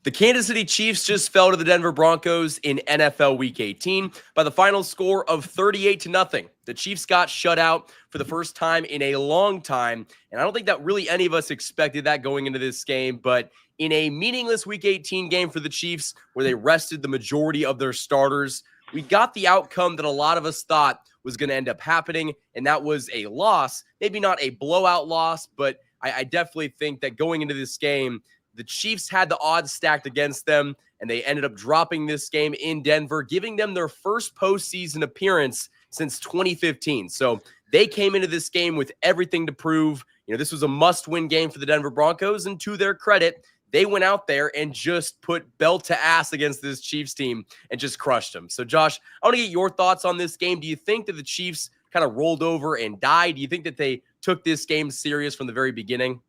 The Kansas City Chiefs just fell to the Denver Broncos in NFL Week 18 by the final score of 38-0. The Chiefs got shut out for the first time in a long time, and I don't think that really any of us expected that going into this game, but in a meaningless Week 18 game for the Chiefs where they rested the majority of their starters, we got the outcome that a lot of us thought was going to end up happening, and that was a loss. Maybe not a blowout loss, but I definitely think that going into this game, the Chiefs had the odds stacked against them, and they ended up dropping this game in Denver, giving them their first postseason appearance since 2015. So they came into this game with everything to prove. This was a must-win game for the Denver Broncos, and to their credit, they went out there and just put belt to ass against this Chiefs team and just crushed them. So, Josh, I want to get your thoughts on this game. Do you think that the Chiefs kind of rolled over and died? Do you think that they took this game serious from the very beginning?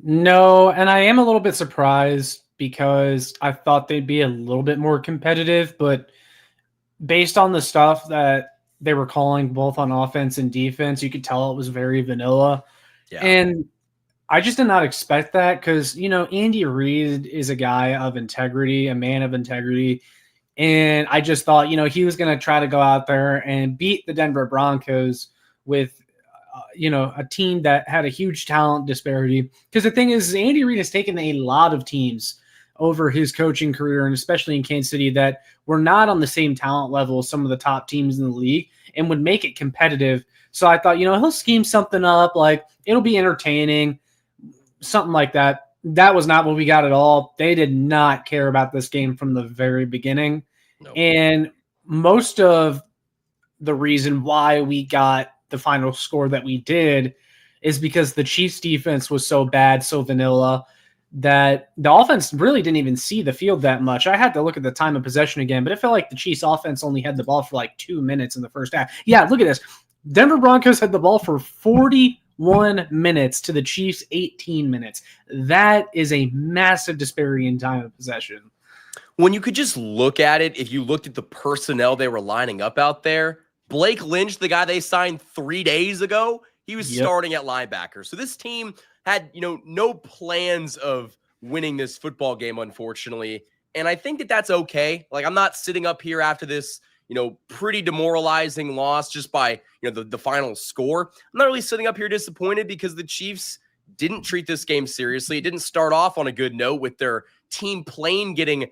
No, and I am a little bit surprised because I thought they'd be a little bit more competitive, but based on the stuff that they were calling both on offense and defense, you could tell it was very vanilla. Yeah. And I just did not expect that because, Andy Reid is a guy of integrity, a man of integrity. And I just thought, he was going to try to go out there and beat the Denver Broncos with a team that had a huge talent disparity. Because the thing is, Andy Reid has taken a lot of teams over his coaching career, and especially in Kansas City, that were not on the same talent level as some of the top teams in the league and would make it competitive. So I thought, he'll scheme something up, like it'll be entertaining, something like that. That was not what we got at all. They did not care about this game from the very beginning. Nope. And most of the reason why we got the final score that we did is because the Chiefs defense was so bad, so vanilla, that the offense really didn't even see the field that much. I had to look at the time of possession again, but it felt like the Chiefs offense only had the ball for like 2 minutes in the first half. Yeah, look at this. Denver Broncos had the ball for 41 minutes to the Chiefs 18 minutes. That is a massive disparity in time of possession. When you could just look at it, if you looked at the personnel they were lining up out there, Blake Lynch, the guy they signed 3 days ago, he was starting at linebacker. So this team had, no plans of winning this football game, unfortunately. And I think that that's okay. Like, I'm not sitting up here after this, pretty demoralizing loss just by, the final score. I'm not really sitting up here disappointed because the Chiefs didn't treat this game seriously. It didn't start off on a good note with their team plane getting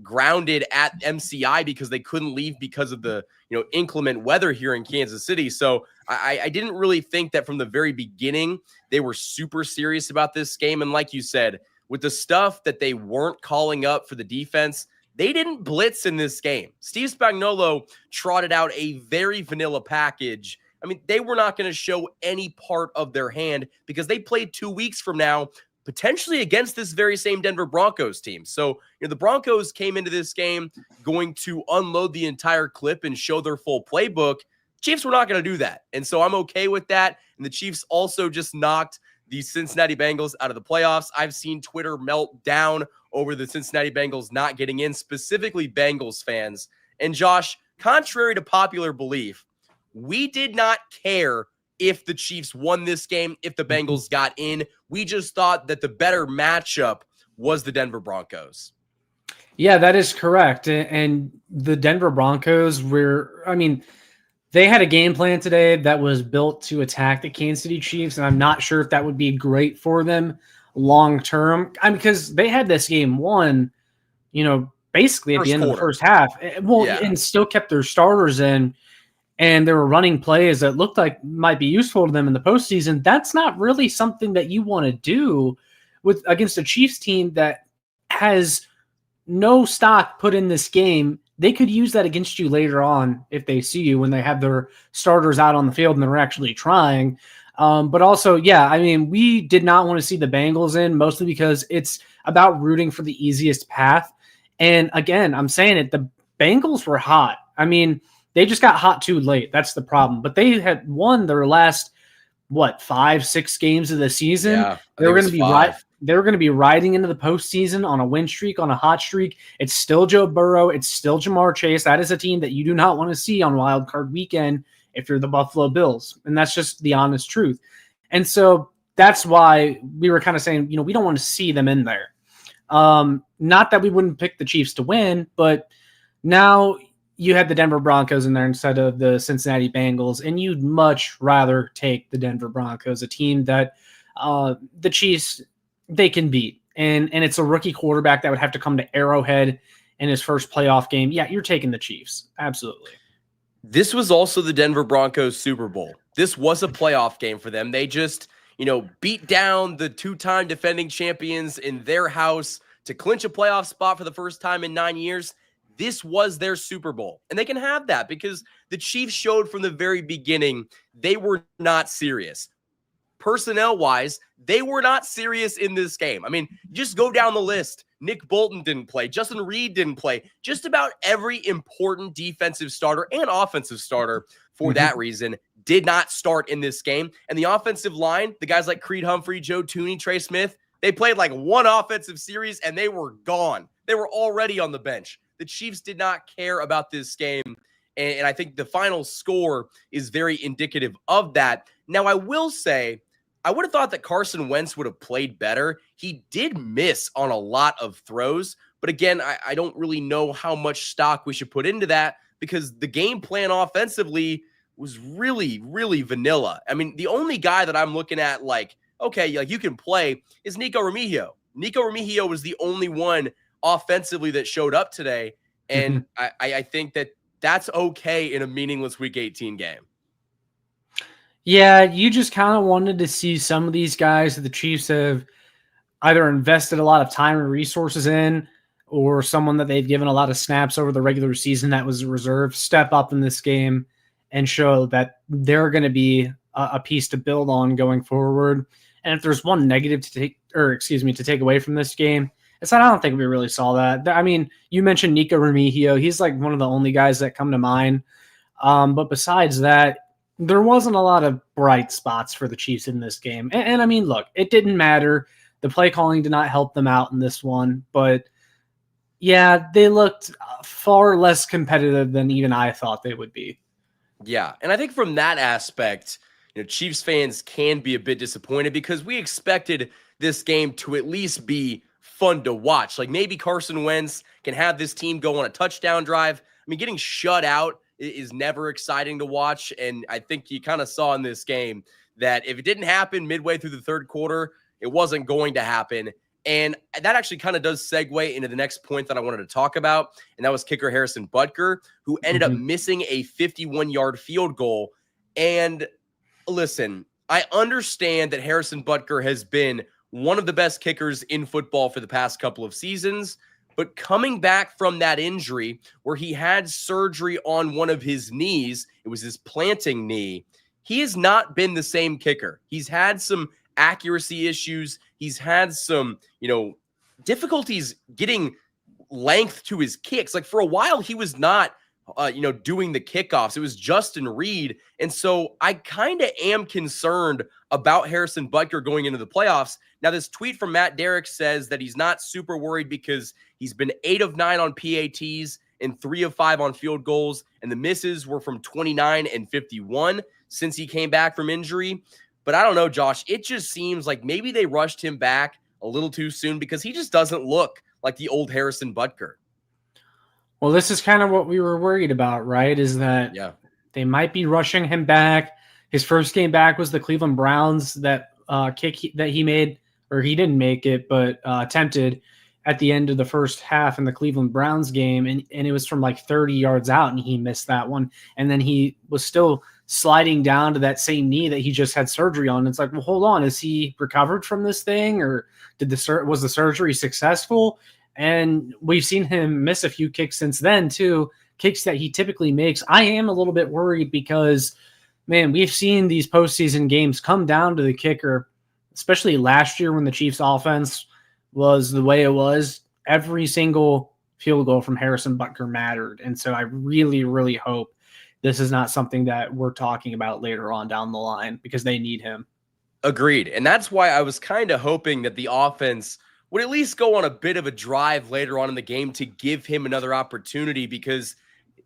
grounded at MCI because they couldn't leave because of the, inclement weather here in Kansas City. So I didn't really think that from the very beginning, they were super serious about this game. And like you said, with the stuff that they weren't calling up for the defense, they didn't blitz in this game. Steve Spagnuolo trotted out a very vanilla package. I mean, they were not going to show any part of their hand because they played 2 weeks from now, potentially against this very same Denver Broncos team. So, the Broncos came into this game going to unload the entire clip and show their full playbook. Chiefs were not going to do that. And so I'm okay with that. And the Chiefs also just knocked the Cincinnati Bengals out of the playoffs. I've seen Twitter melt down over the Cincinnati Bengals not getting in, specifically Bengals fans. And Josh, contrary to popular belief, we did not care if the Chiefs won this game, if the Bengals got in. We just thought that the better matchup was the Denver Broncos. Yeah, that is correct. And the Denver Broncos they had a game plan today that was built to attack the Kansas City Chiefs, and I'm not sure if that would be great for them long term. Because they had this game won, basically at the end of the first half. And still kept their starters in. And they were running plays that looked like might be useful to them in the postseason. That's not really something that you want to do against a Chiefs team that has no stock put in this game. They could use that against you later on if they see you when they have their starters out on the field and they're actually trying. But also, we did not want to see the Bengals in, mostly because it's about rooting for the easiest path. And again, I'm saying it, the Bengals were hot. They just got hot too late. That's the problem. But they had won their last, 5-6 games of the season. Yeah, they were going to be right. They were going to be riding into the postseason on a win streak, on a hot streak. It's still Joe Burrow. It's still Jamar Chase. That is a team that you do not want to see on Wild Card Weekend if you're the Buffalo Bills. And that's just the honest truth. And so that's why we were kind of saying, we don't want to see them in there. Not that we wouldn't pick the Chiefs to win, but now you had the Denver Broncos in there instead of the Cincinnati Bengals, and you'd much rather take the Denver Broncos, a team that the Chiefs, they can beat. And it's a rookie quarterback that would have to come to Arrowhead in his first playoff game. Yeah, you're taking the Chiefs. Absolutely. This was also the Denver Broncos Super Bowl. This was a playoff game for them. They just, beat down the two-time defending champions in their house to clinch a playoff spot for the first time in 9 years. This was their Super Bowl. And they can have that because the Chiefs showed from the very beginning they were not serious. Personnel-wise, they were not serious in this game. I mean, just go down the list. Nick Bolton didn't play. Justin Reed didn't play. Just about every important defensive starter and offensive starter, for that reason, did not start in this game. And the offensive line, the guys like Creed Humphrey, Joe Tooney, Trey Smith, they played like one offensive series and they were gone. They were already on the bench. The Chiefs did not care about this game. And I think the final score is very indicative of that. Now, I will say, I would have thought that Carson Wentz would have played better. He did miss on a lot of throws. But again, I don't really know how much stock we should put into that because the game plan offensively was really, really vanilla. I mean, the only guy that I'm looking at you can play is Nico Remigio. Nico Remigio was the only one offensively that showed up today. And I think that that's okay in a meaningless Week 18 game. Yeah, you just kind of wanted to see some of these guys that the Chiefs have either invested a lot of time and resources in, or someone that they've given a lot of snaps over the regular season that was a reserve, step up in this game and show that they're going to be a piece to build on going forward. And if there's one negative to take away from this game, it's that I don't think we really saw that. I mean, you mentioned Nico Remigio. He's like one of the only guys that come to mind. But besides that, there wasn't a lot of bright spots for the Chiefs in this game. And I mean, look, it didn't matter. The play calling did not help them out in this one. But yeah, they looked far less competitive than even I thought they would be. Yeah, and I think from that aspect, Chiefs fans can be a bit disappointed because we expected this game to at least be fun to watch. Like maybe Carson Wentz can have this team go on a touchdown drive. I mean, getting shut out is never exciting to watch. And I think you kind of saw in this game that if it didn't happen midway through the third quarter, it wasn't going to happen. And that actually kind of does segue into the next point that I wanted to talk about. And that was kicker Harrison Butker, who ended up missing a 51-yard field goal. And listen, I understand that Harrison Butker has been one of the best kickers in football for the past couple of seasons. But coming back from that injury where he had surgery on one of his knees, it was his planting knee, he has not been the same kicker. He's had some accuracy issues. He's had some, difficulties getting length to his kicks. Like for a while, he was not, doing the kickoffs. It was Justin Reed. And so I kind of am concerned about Harrison Butker going into the playoffs. Now, this tweet from Matt Derrick says that he's not super worried because he's been 8 of 9 on PATs and 3 of 5 on field goals. And the misses were from 29 and 51 since he came back from injury. But I don't know, Josh, it just seems like maybe they rushed him back a little too soon because he just doesn't look like the old Harrison Butker. Well, this is kind of what we were worried about, right? Is that they might be rushing him back. His first game back was the Cleveland Browns, that kick that he made, or he didn't make it, but attempted at the end of the first half in the Cleveland Browns game. And it was from like 30 yards out, and he missed that one. And then he was still sliding down to that same knee that he just had surgery on. It's like, well, hold on. Is he recovered from this thing, or was the surgery successful? And we've seen him miss a few kicks since then, too, kicks that he typically makes. I am a little bit worried because, man, we've seen these postseason games come down to the kicker, especially last year when the Chiefs offense was the way it was. Every single field goal from Harrison Butker mattered. And so I really, really hope this is not something that we're talking about later on down the line because they need him. Agreed. And that's why I was kind of hoping that the offense would at least go on a bit of a drive later on in the game to give him another opportunity because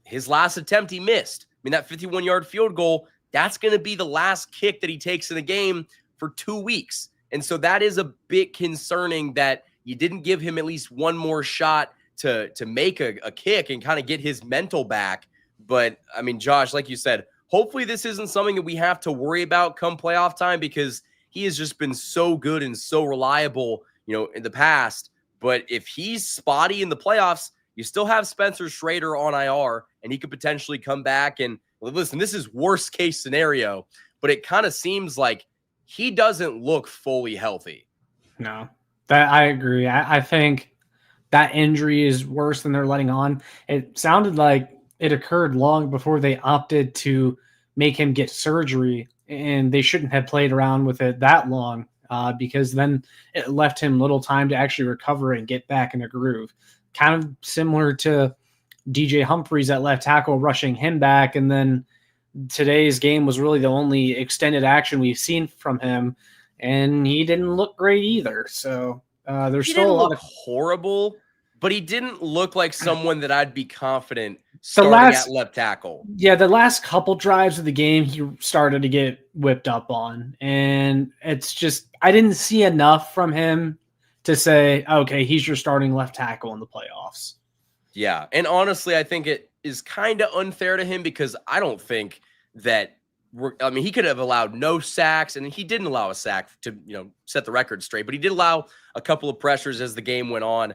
his last attempt he missed. I mean, that 51-yard field goal, that's going to be the last kick that he takes in the game for 2 weeks. And so that is a bit concerning that you didn't give him at least one more shot to make a kick and kind of get his mental back. But I mean, Josh, like you said, hopefully this isn't something that we have to worry about come playoff time, because he has just been so good and so reliable, in the past. But if he's spotty in the playoffs, you still have Spencer Schrader on IR, and he could potentially come back. And listen, this is worst case scenario, but it kind of seems like he doesn't look fully healthy. No, that I agree. I think that injury is worse than they're letting on. It sounded like it occurred long before they opted to make him get surgery, and they shouldn't have played around with it that long, because then it left him little time to actually recover and get back in a groove. Kind of similar to DJ Humphries at left tackle, rushing him back, and then today's game was really the only extended action we've seen from him, and he didn't look great either. So there's still a lot of horrible, but he didn't look like someone that I'd be confident starting at left tackle. Yeah, the last couple drives of the game, he started to get whipped up on, and it's just I didn't see enough from him to say, okay, he's your starting left tackle in the playoffs. Yeah, and honestly, I think it is kind of unfair to him, because I don't think that he could have allowed no sacks, and he didn't allow a sack to set the record straight, but he did allow a couple of pressures as the game went on.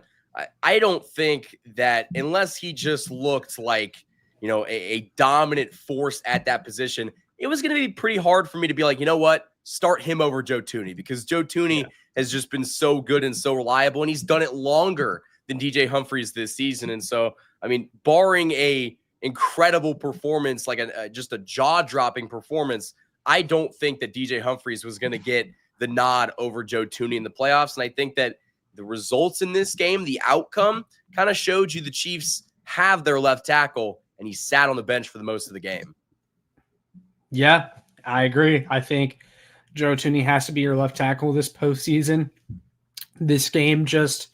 I don't think that, unless he just looked like a dominant force at that position, it was going to be pretty hard for me to be like, you know what, start him over Joe Thuney, because Joe Thuney has just been so good and so reliable, and he's done it longer than DJ Humphries this season. And so, I mean, barring a incredible performance, like just a jaw-dropping performance, I don't think that DJ Humphries was going to get the nod over Joe Thuney in the playoffs. And I think that the results in this game, the outcome, kind of showed you the Chiefs have their left tackle, and he sat on the bench for the most of the game. Yeah, I agree. I think Joe Thuney has to be your left tackle this postseason. This game just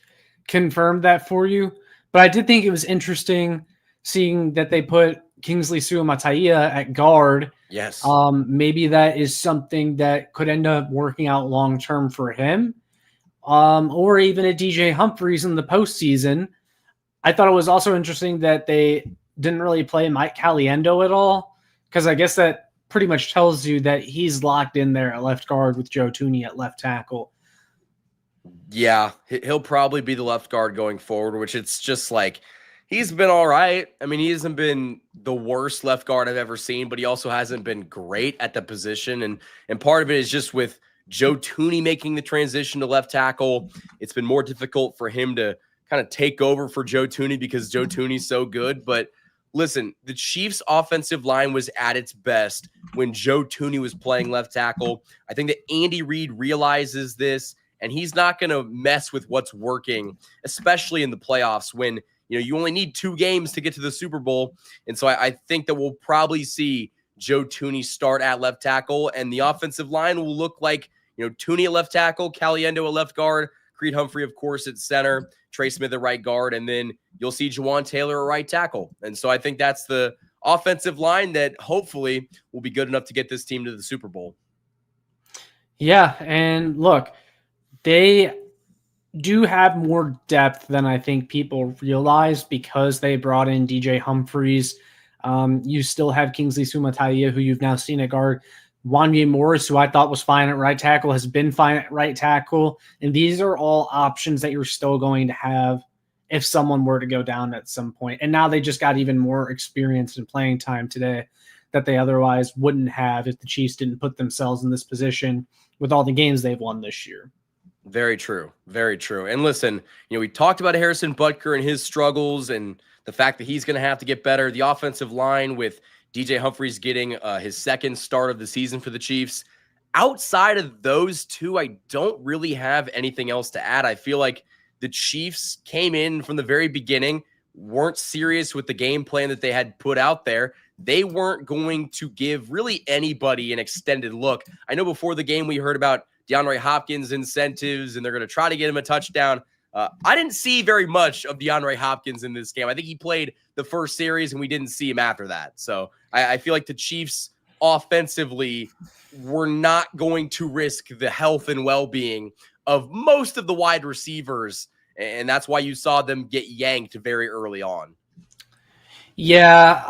confirmed that for you. But I did think it was interesting seeing that they put Kingsley Suamataia at guard. Yes. Maybe that is something that could end up working out long-term for him. Or even a DJ Humphries in the postseason. I thought it was also interesting that they didn't really play Mike Caliendo at all, because I guess that pretty much tells you that he's locked in there at left guard with Joe Thuney at left tackle. Yeah, he'll probably be the left guard going forward, which it's just like, he's been all right. I mean, he hasn't been the worst left guard I've ever seen, but he also hasn't been great at the position. And part of it is just with Joe Thuney making the transition to left tackle, it's been more difficult for him to kind of take over for Joe Thuney, because Joe Thuney's so good. But listen, the Chiefs' offensive line was at its best when Joe Thuney was playing left tackle. I think that Andy Reid realizes this, and he's not going to mess with what's working, especially in the playoffs when you only need 2 games to get to the Super Bowl. And so I think that we'll probably see Joe Thuney start at left tackle, and the offensive line will look like Thuney at left tackle, Caliendo at left guard, Creed Humphrey, of course, at center, Trey Smith at right guard, and then you'll see Juwan Taylor at right tackle. And so I think that's the offensive line that hopefully will be good enough to get this team to the Super Bowl. Yeah, and look, they do have more depth than I think people realize, because they brought in DJ Humphries. You still have Kingsley Suamataia, who you've now seen at guard. Wanya Morris, who I thought was fine at right tackle, has been fine at right tackle. And these are all options that you're still going to have if someone were to go down at some point. And now they just got even more experience in playing time today that they otherwise wouldn't have if the Chiefs didn't put themselves in this position with all the games they've won this year. Very true. Very true. And listen, we talked about Harrison Butker and his struggles and the fact that he's going to have to get better. The offensive line with DJ Humphries getting his second start of the season for the Chiefs. Outside of those two, I don't really have anything else to add. I feel like the Chiefs came in from the very beginning, weren't serious with the game plan that they had put out there. They weren't going to give really anybody an extended look. I know before the game we heard about DeAndre Hopkins incentives, and they're going to try to get him a touchdown. I didn't see very much of DeAndre Hopkins in this game. I think he played the first series, and we didn't see him after that. So I feel like the Chiefs offensively were not going to risk the health and well-being of most of the wide receivers, and that's why you saw them get yanked very early on. Yeah,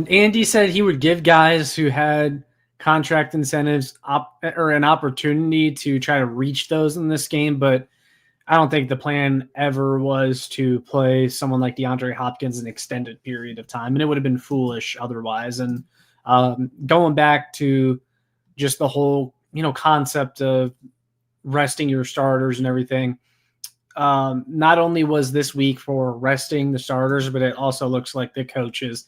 Andy said he would give guys who had contract incentives or an opportunity to try to reach those in this game, but I don't think the plan ever was to play someone like DeAndre Hopkins an extended period of time, and it would have been foolish otherwise. And going back to just the whole, concept of resting your starters and everything, not only was this week for resting the starters, but it also looks like the coaches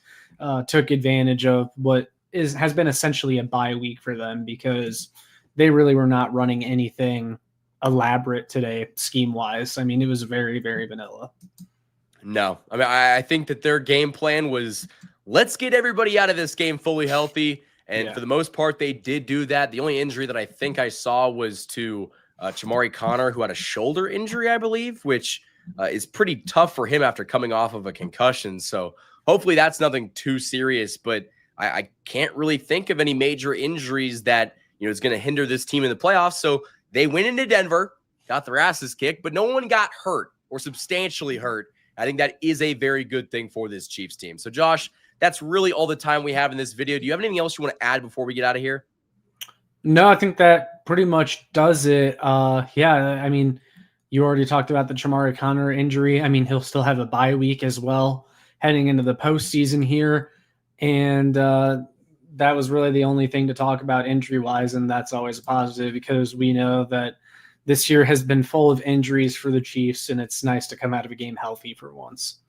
took advantage of what has been essentially a bye week for them, because they really were not running anything elaborate today scheme wise. I mean, it was very, very vanilla. No, I mean, I think that their game plan was, let's get everybody out of this game fully healthy. And for the most part, they did do that. The only injury that I think I saw was to Chamari Connor, who had a shoulder injury, I believe, which is pretty tough for him after coming off of a concussion. So hopefully that's nothing too serious, but I can't really think of any major injuries that, is going to hinder this team in the playoffs. So they went into Denver, got their asses kicked, but no one got hurt or substantially hurt. I think that is a very good thing for this Chiefs team. So Josh, that's really all the time we have in this video. Do you have anything else you want to add before we get out of here? No, I think that pretty much does it. Yeah, I mean, you already talked about the Chamari Connor injury. I mean, he'll still have a bye week as well heading into the postseason here. And that was really the only thing to talk about injury-wise, and that's always a positive because we know that this year has been full of injuries for the Chiefs, and it's nice to come out of a game healthy for once.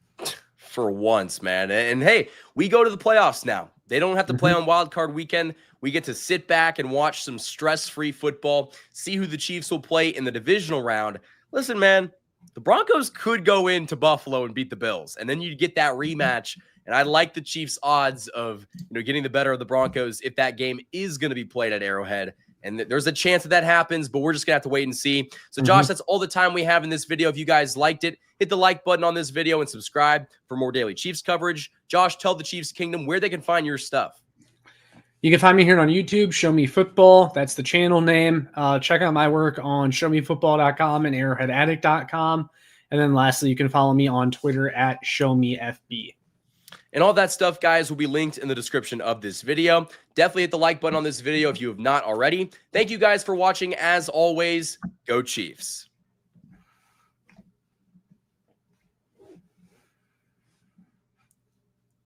For once, man. And hey, we go to the playoffs now. They don't have to play on Wild Card Weekend. We get to sit back and watch some stress-free football, see who the Chiefs will play in the divisional round. Listen, man, the Broncos could go into Buffalo and beat the Bills, and then you get that rematch. And I like the Chiefs' odds of getting the better of the Broncos if that game is going to be played at Arrowhead. And there's a chance that happens, but we're just going to have to wait and see. So, Josh, that's all the time we have in this video. If you guys liked it, hit the like button on this video and subscribe for more daily Chiefs coverage. Josh, tell the Chiefs Kingdom where they can find your stuff. You can find me here on YouTube, Show Me Football. That's the channel name. Check out my work on showmefootball.com and arrowheadaddict.com. And then lastly, you can follow me on Twitter at ShowMeFB. And all that stuff, guys, will be linked in the description of this video. Definitely hit the like button on this video if you have not already. Thank you guys for watching. As always, go Chiefs.